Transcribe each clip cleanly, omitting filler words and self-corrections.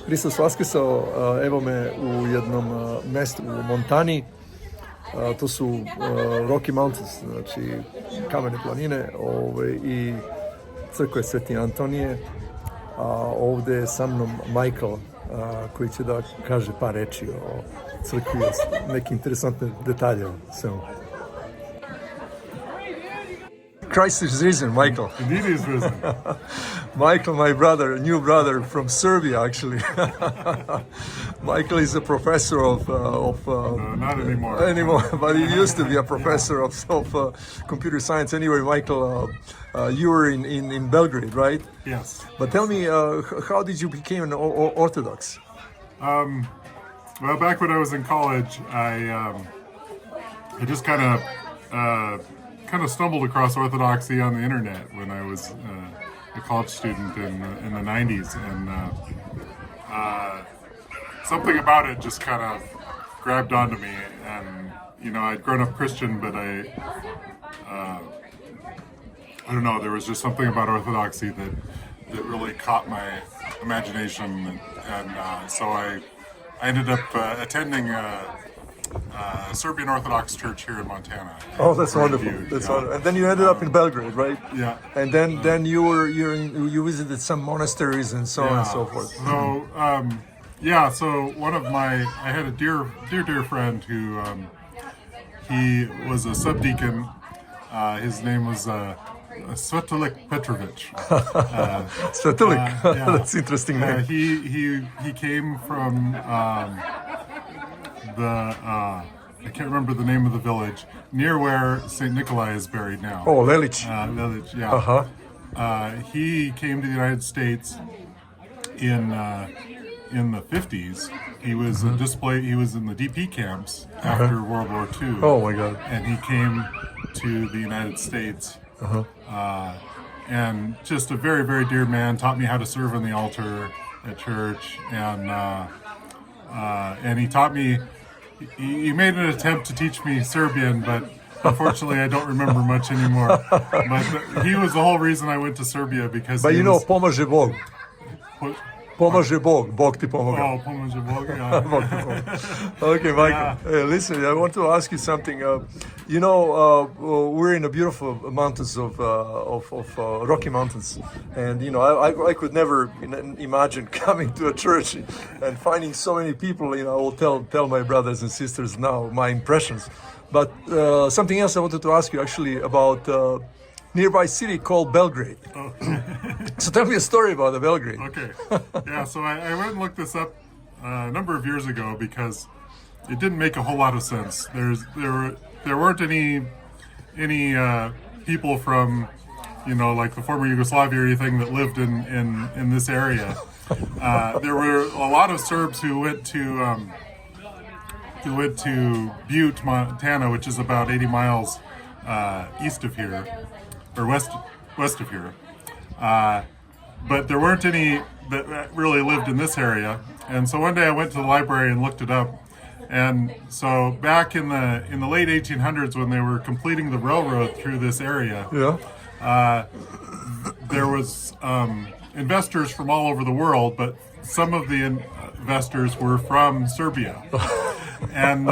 Hristos vaskrsao, evo me u jednom mestu u Montani, to su Rocky Mountains, znači kamene planine, i crkve Sveti Antonije, a ovde je sa mnom Michael, koji će da kaže par reči o crkvi, neke interesantne detalje o svemu. Christ is risen, Michael. Indeed, he's risen. Michael, my brother, new brother from Serbia, actually. Michael is a professor of not anymore. But he used to be a professor of computer science. Anyway, Michael, you were in Belgrade, right? Yes. But tell me, how did you become an Orthodox? Well, back when I was in college, I just kind of stumbled across Orthodoxy on the internet when I was a college student in the 90s, and something about it just kind of grabbed onto me. And I'd grown up Christian, but I don't know, there was just something about Orthodoxy that really caught my imagination, and so I ended up attending Serbian Orthodox Church here in Montana. Oh, that's wonderful. Wonderful. And then you ended up in Belgrade, right? Yeah. And then you visited some monasteries and so on and so forth. So so I had a dear friend who he was a subdeacon. His name was Svetog Petrović. Svetog, that's an interesting name. He came from I can't remember the name of the village near where Saint Nikolai is buried now. Oh, Lelić. Lelić, yeah. He came to the United States in the 50s. He was He was in the DP camps after World War II. Oh my God! And he came to the United States. And just a very, very dear man. Taught me how to serve on the altar at church, and he taught me. He made an attempt to teach me Serbian, but unfortunately I don't remember much anymore. But he was the whole reason I went to Serbia, because. But pomaže Bog. Pomaže Bog. Bog ti pomaga. Oh, pomaže Bog, yeah. Bog ti pomaga. Okay, Michael. Hey, listen, I want to ask you something. We're in the beautiful mountains of Rocky Mountains, and I could never imagine coming to a church and finding so many people. I will tell my brothers and sisters now my impressions. But something else I wanted to ask you actually about nearby city called Belgrade. Oh. So tell me a story about the Belgrade. Okay. Yeah. So I went and looked this up a number of years ago because it didn't make a whole lot of sense. There weren't any people from like the former Yugoslavia or anything that lived in this area. There were a lot of Serbs who went to Butte, Montana, which is about 80 miles east of here, or west of here. But there weren't any that really lived in this area. And so one day I went to the library and looked it up. And so back in the late 1800s, when they were completing the railroad through this area, there was investors from all over the world, but some of the investors were from Serbia. And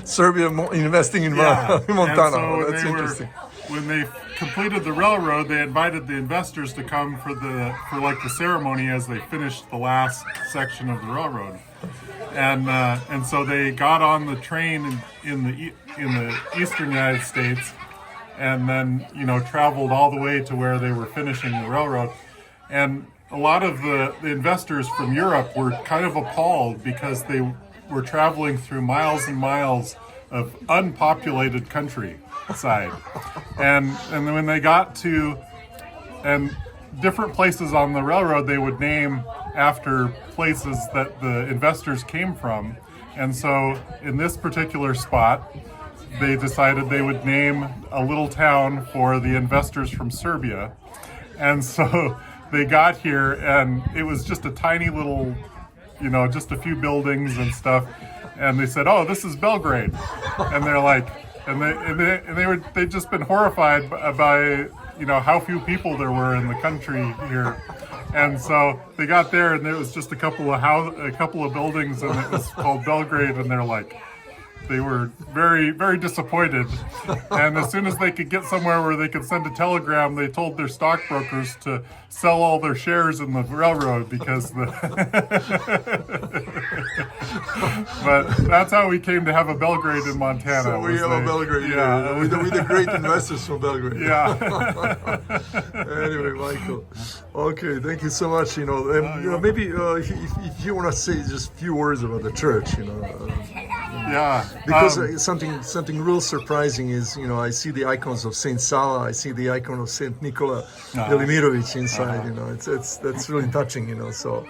Serbia investing in Montana. So that's interesting. When they completed the railroad, they invited the investors to come for the ceremony as they finished the last section of the railroad. And so they got on the train in the eastern United States, and then traveled all the way to where they were finishing the railroad. And a lot of the investors from Europe were kind of appalled because they were traveling through miles and miles of unpopulated countryside, and when they got to different places on the railroad, they would name after places that the investors came from. And so in this particular spot, they decided they would name a little town for the investors from Serbia. And so they got here, and it was just a tiny little, just a few buildings and stuff. And they said, "Oh, this is Belgrade," and they're like, they'd just been horrified by how few people there were in the country here. And so they got there, and there was just a couple of buildings, and it was called Belgrade, and they're like, they were very, very disappointed. And as soon as they could get somewhere where they could send a telegram, they told their stockbrokers to sell all their shares in the railroad because the. But that's how we came to have a Belgrade in Montana. So we have a Belgrade, yeah. with the great investors from Belgrade. Yeah. Anyway, Michael. Okay, thank you so much. You know, maybe if you want to say just a few words about the church, you know. Yeah. Because something real surprising is, you know, I see the icons of Saint Sala, I see the icon of Svetog Nikolaja Velimировića inside. You know, that's really touching. You know, so.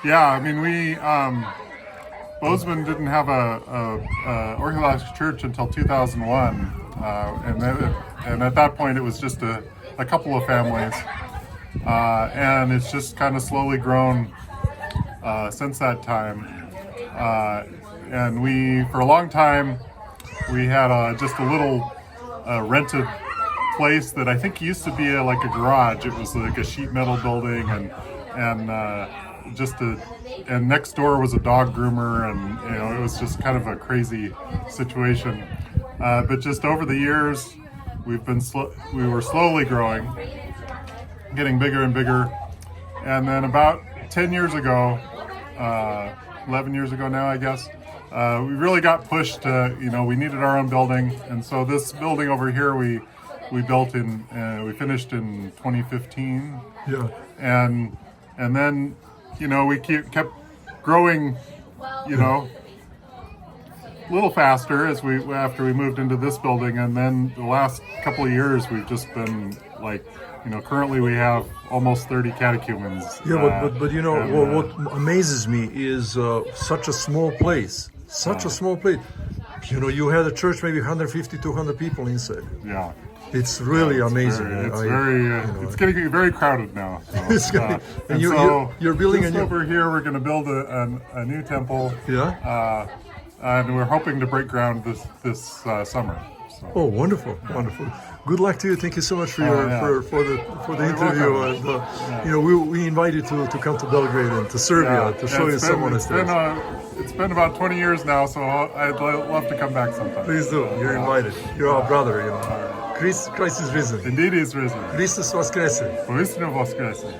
Yeah, I mean, we Bozeman didn't have a Orthodox church until 2001, and at that point it was just a couple of families, and it's just kind of slowly grown since that time. And we, for a long time, we had just a little rented place that I think used to be like a garage. It was like a sheet metal building, and next door was a dog groomer, and you know, it was just kind of a crazy situation. But just over the years, we were slowly growing, getting bigger and bigger, and then about 10 years ago, 11 years ago now, I guess. We really got pushed to, you know, we needed our own building, and so this building over here we built we finished in 2015. Yeah. And then, you know, we kept growing, you know, a little faster after we moved into this building, and then the last couple of years we've just been like, you know, currently we have almost 30 catechumens. Yeah, but you know, what amazes me is such a small place. Such a small place. You know, you had a church, maybe 150, 200 people inside. Yeah. It's really amazing. It's getting very crowded now. So, and you're building over here. We're going to build a new temple. Yeah. And we're hoping to break ground this summer. So. Oh, wonderful, wonderful. Good luck to you. Thank you so much for the interview. You know, we invite you to come to Belgrade and to Serbia to show you some monasteries. It's been about 20 years now, so I'd love to come back sometime. Please do. You're invited. You're our brother. You know, Christ is risen. Indeed, He is risen. Christus vaskrese. Voistinu vaskrese.